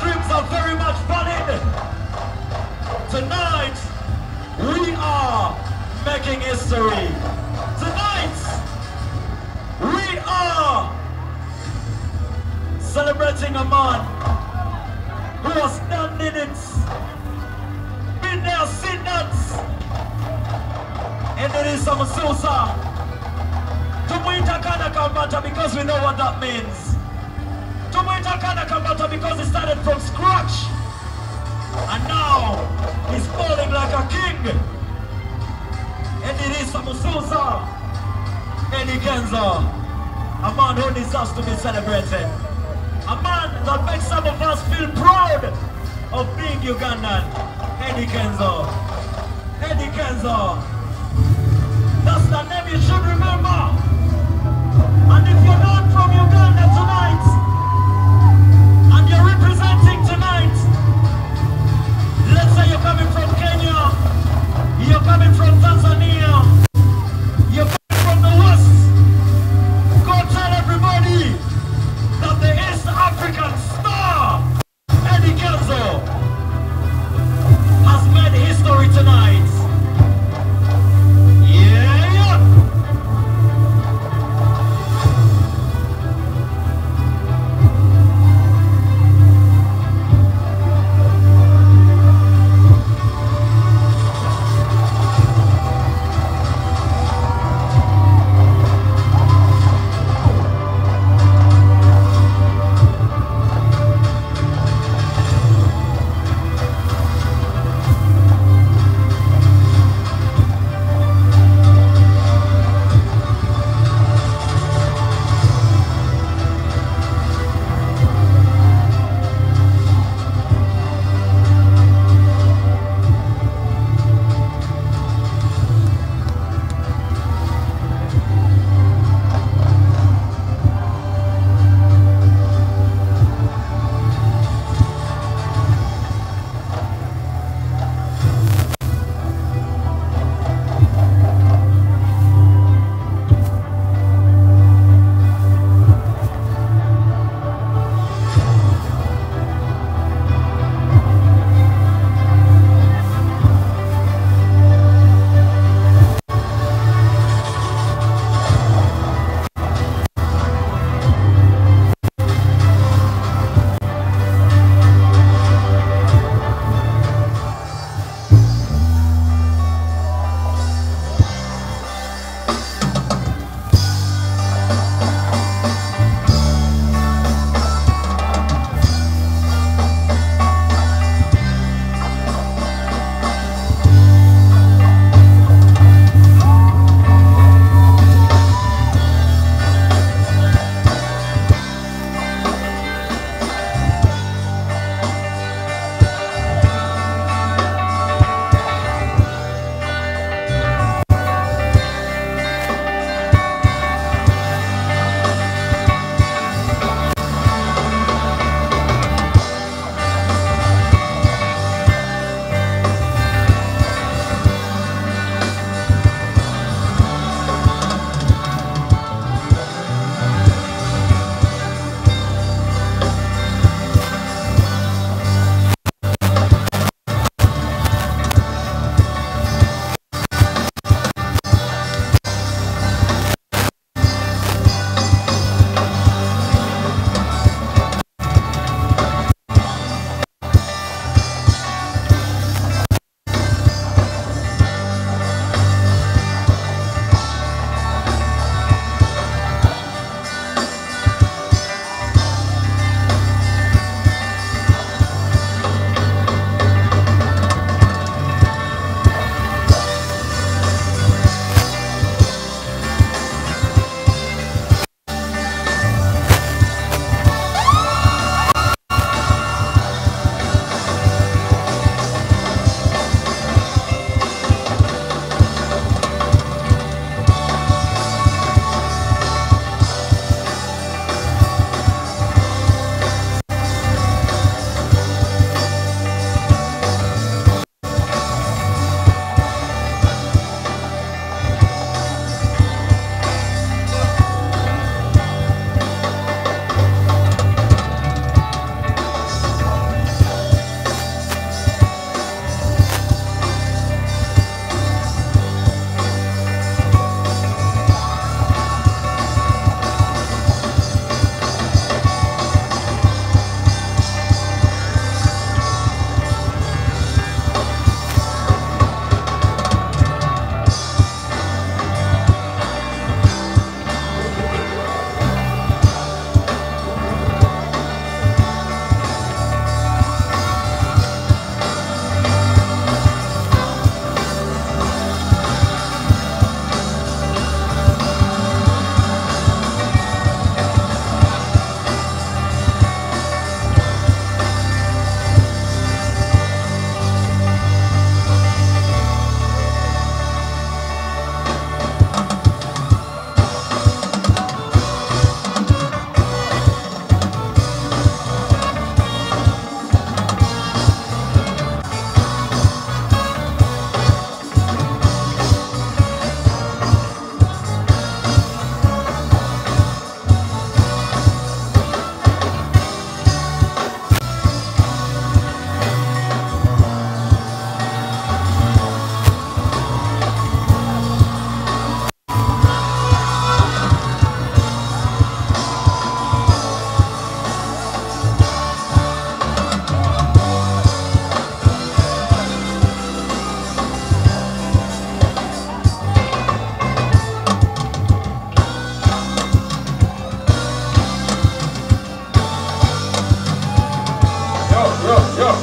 dreams are very much valid. Tonight, we are making history. Tonight, we are celebrating a man who has done minutes, been there, seen that. And it is some Susa. Tumuita Kana Kambata because we know what that means. Tumuita Kana Kambata because he started from scratch. And now he's falling like a king. And it is some Susa. Eddy Kenzo. A man who deserves to be celebrated. A man that makes some of us feel proud of being Ugandan. Eddy Kenzo. Eddy Kenzo. That's the name you should remember. And if you're not from Uganda tonight, and you're representing tonight, let's say you're coming from Kenya, you're coming from Tanzania, you're coming from the West, go tell everybody that the East African star, Eddy Kenzo, has made history tonight.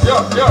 Yo.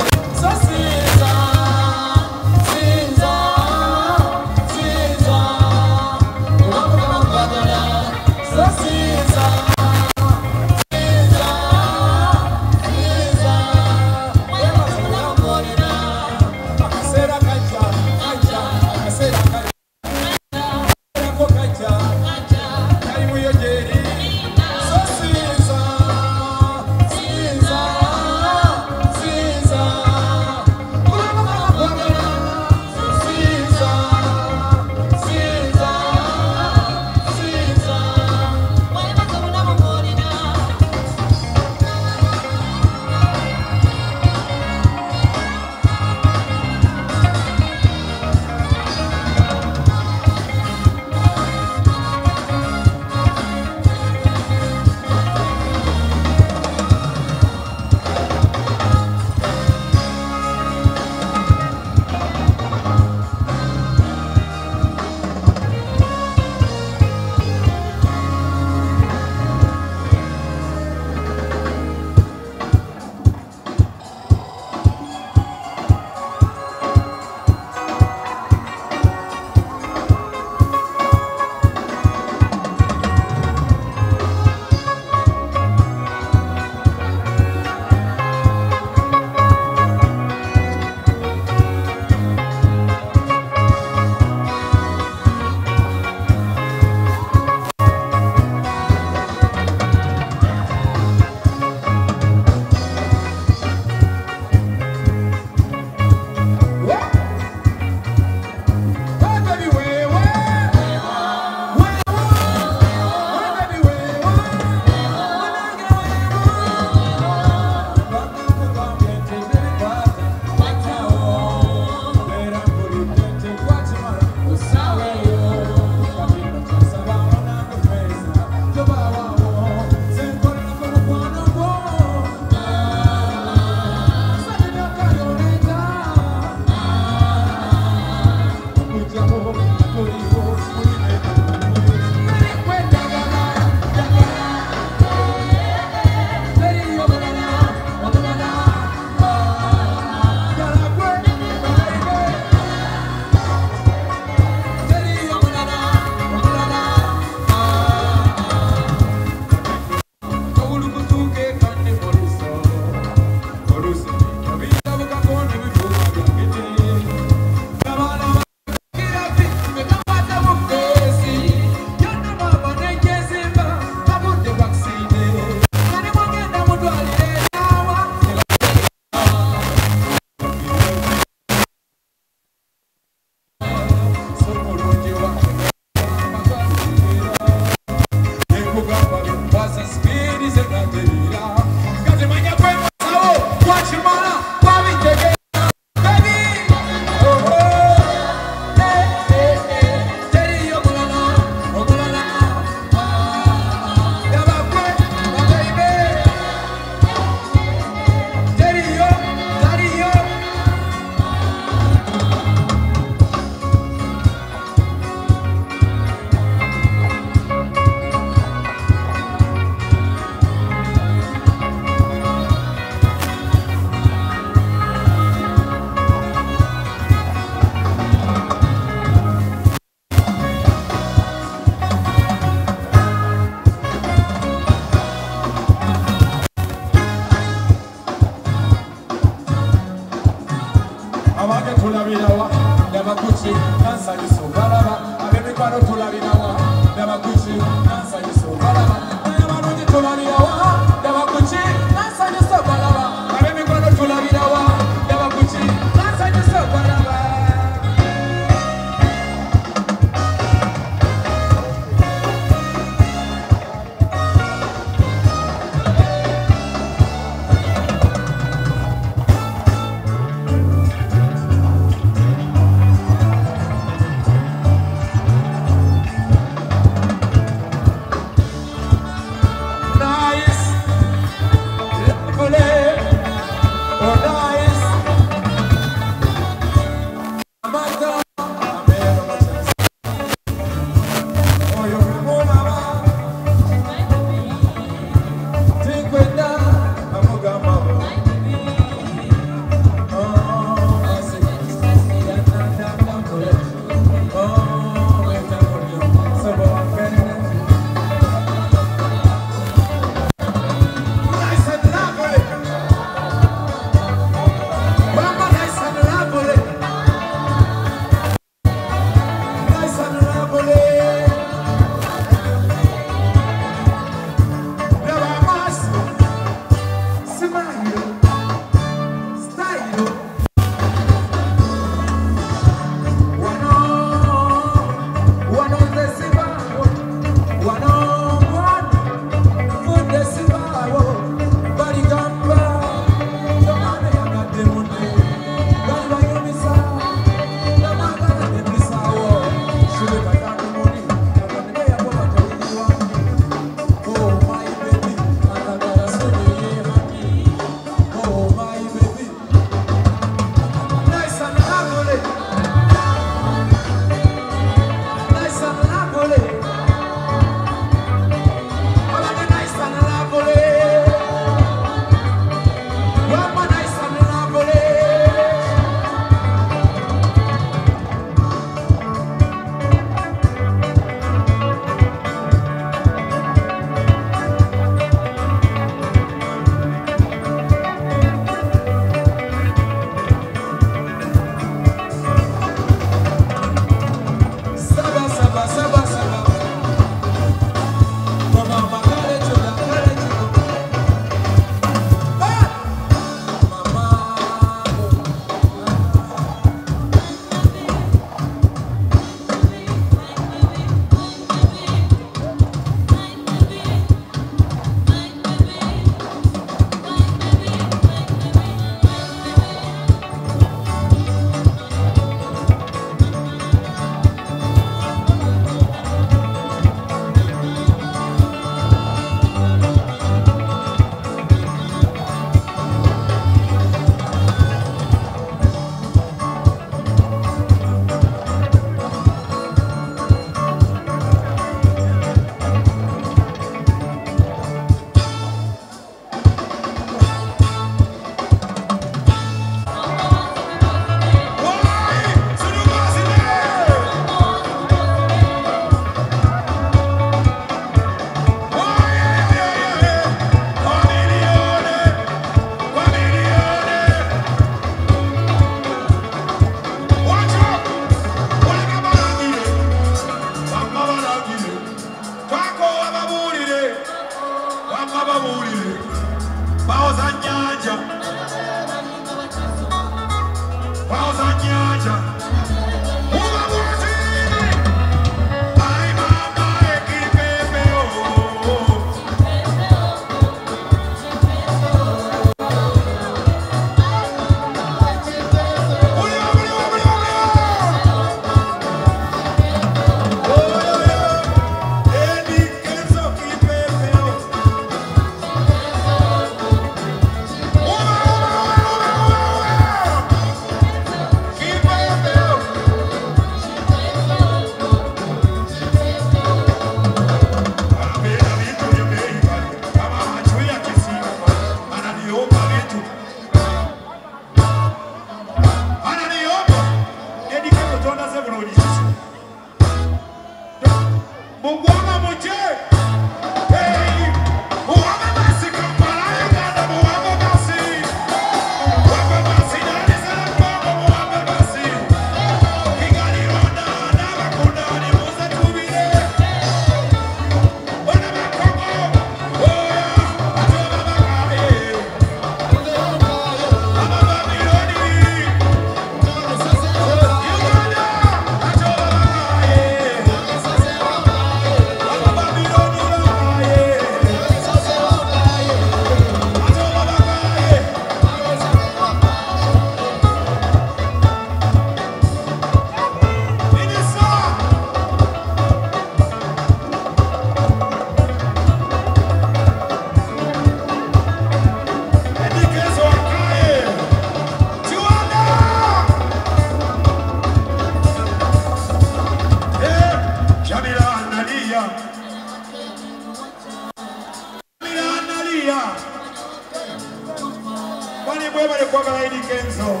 Mwebale kwa Eddy Kenzo.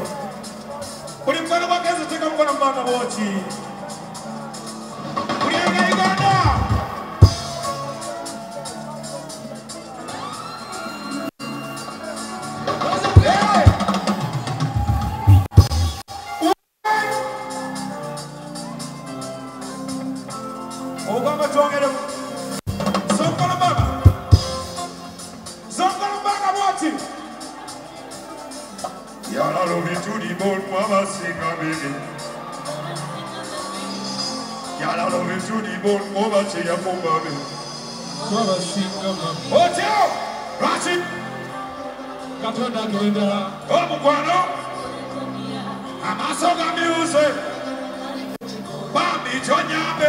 Kuli mkono kwa Kenzo teka mkono mbaka wochi. Kuli UGANDA. Ogamba tuongere. Sonkola mbaka. Sonkola mbaka wochi. Yala lobi tudi bon mama singa baby. Yala lobi tudi bon mama chiya kumba baby. Mama singa baby. Hotel, Rashid. Katonda kwenda. Omukwano. Amasoga music. Bambi chonyabe.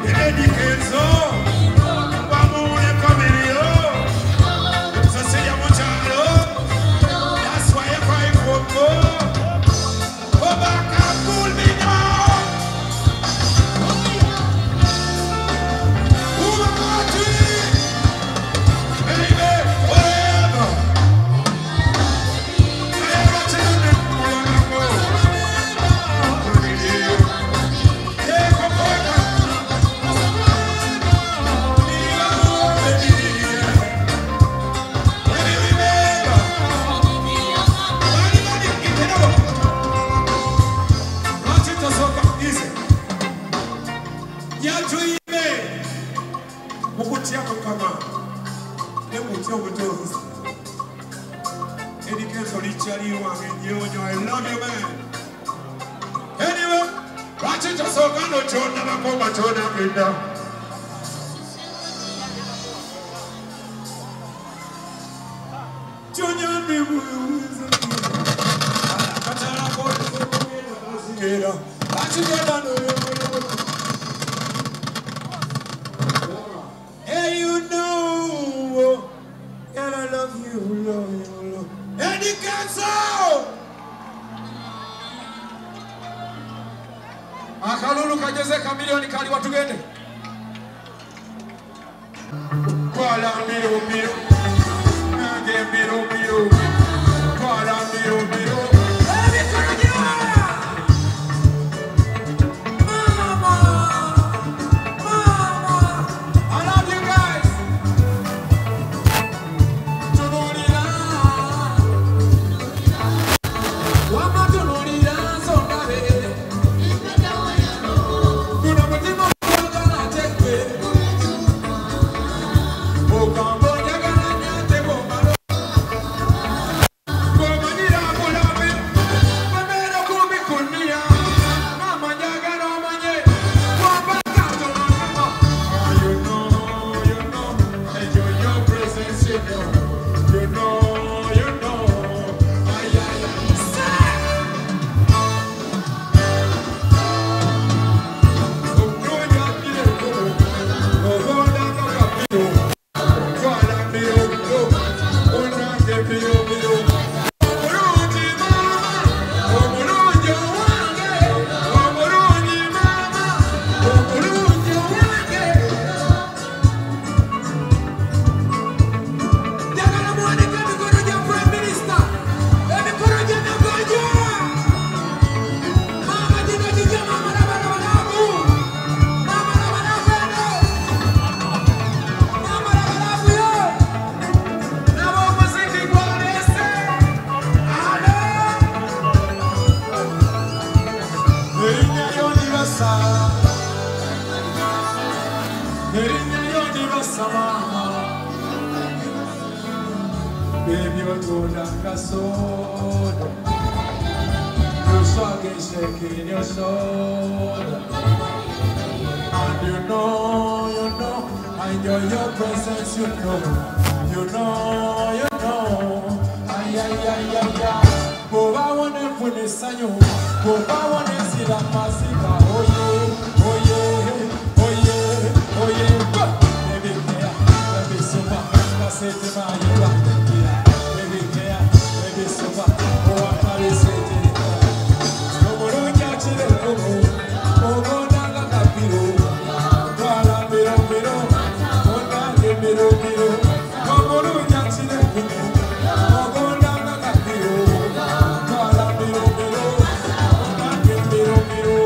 Eddy Kenzo, I love you, man. Anyway, watch it just so I know John never come back to down. Hey, you know, and I love you, love you, love. Eddy Kenzo! Akalulu kajeze kamilioni kali watu gende. Kwala miro miro. Nage miro miro. Kwala miro miro. Eddy Kenzo! Mama! Mama! I love you guys! Tunurira. Wama tunurira songabe. Kuna mutima mwagana tekwe. Okambo nyagana. Baby, you're good like a soda. Your swag is shaking your shoulder. And you know, I enjoy your presence, you know. Ay, ay, ay, ay, ay. Boba wane pune sanyo, boba wane sila masika. Oye, oye, oye, oye. Baby, baby, super. Kasete ma yiwa. Baby, baby, super. Oh, akari sete. Nomoro nyachile komo, komo nanga kapiro. Kala miro miro, kona ke miro miro. Nomoro nyachile komo, komo nanga kapiro. Kala miro miro, kona ke miro miro.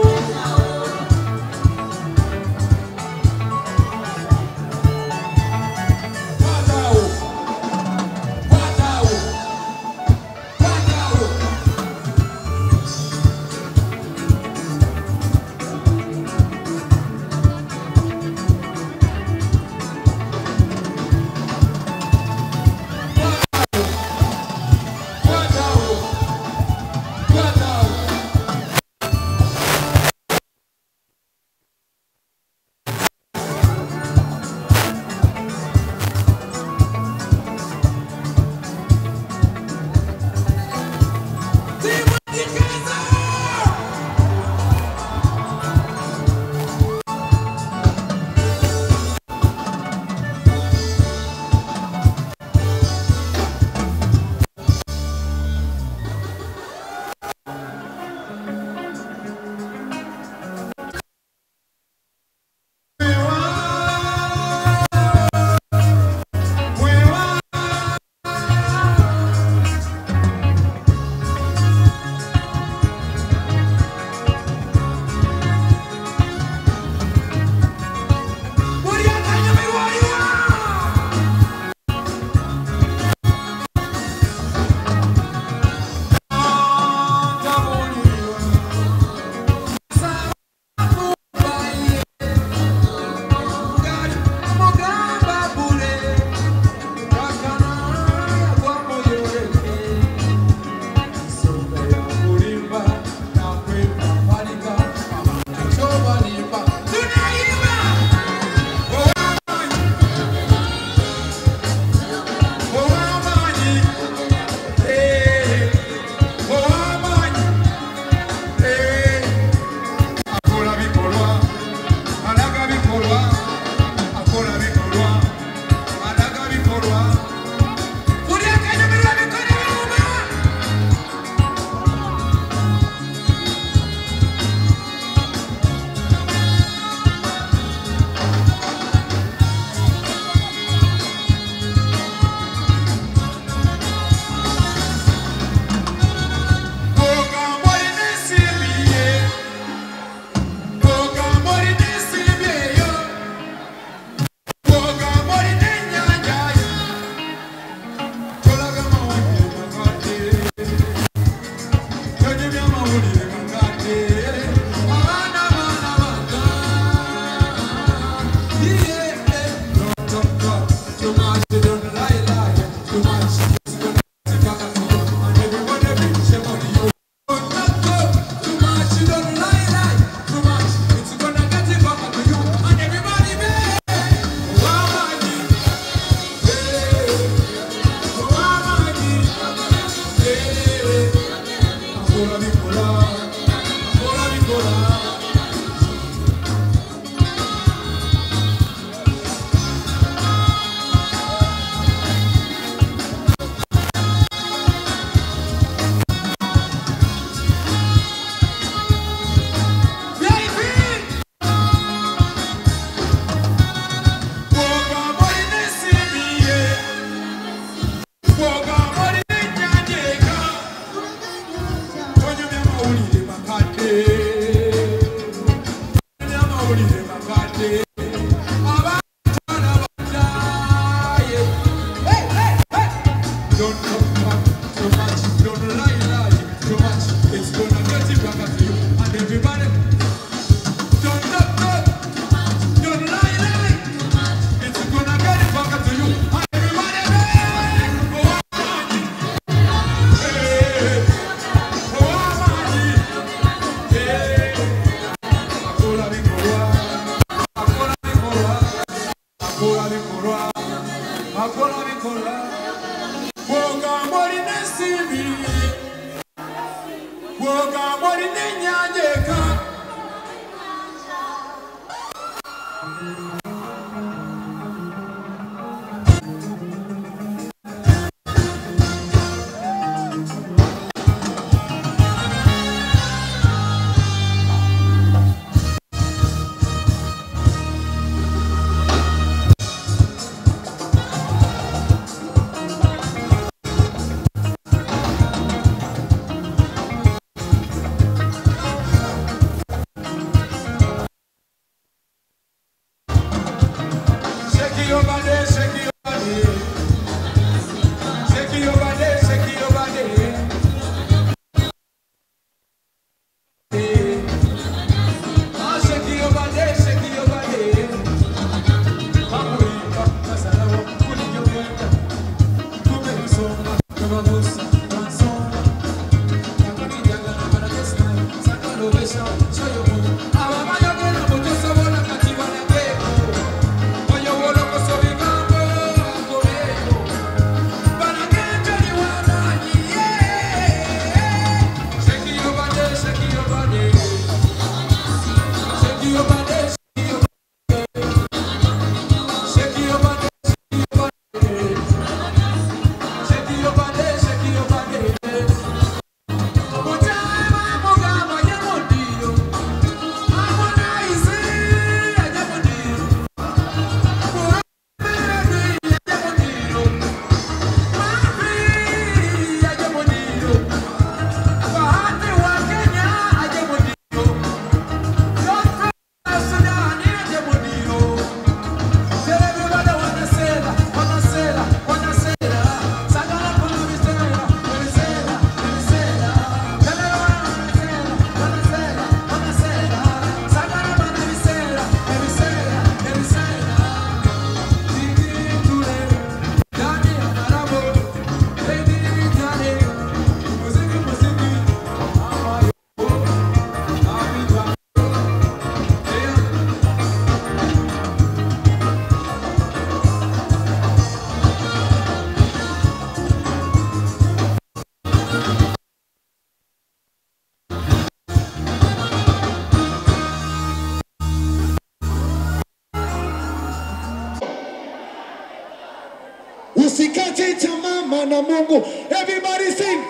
Usikate tamaa maana Mungu. Everybody sing.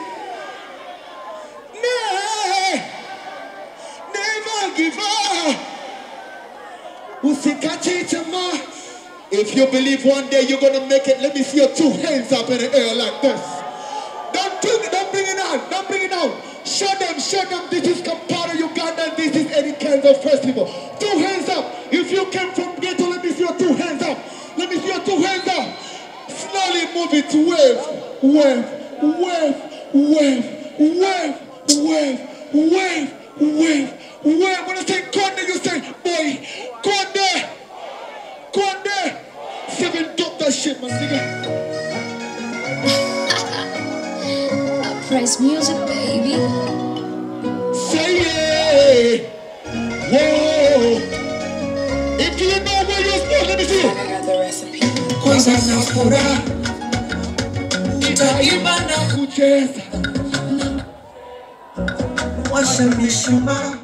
Never give up. Usikate tamaa. If you believe one day you're gonna make it, let me see your two hands up in the air like this. Don't bring it out. Don't bring it out. Show them. This is Kampala, Uganda, and this is Eddy Kenzo Festival. Two hands up. If you came from ghetto, let me see your two hands up. Let me see your two hands up. Slowly move it. Wave. When I say Konde, you say boy. Konde. 7 drop that shit, my nigga. Press music, baby. Say yeah. Whoa. If you know where you're supposed, let me see it. I got the recipe. Kwanza na furaha nitaimba na kucheza washa mishumaa.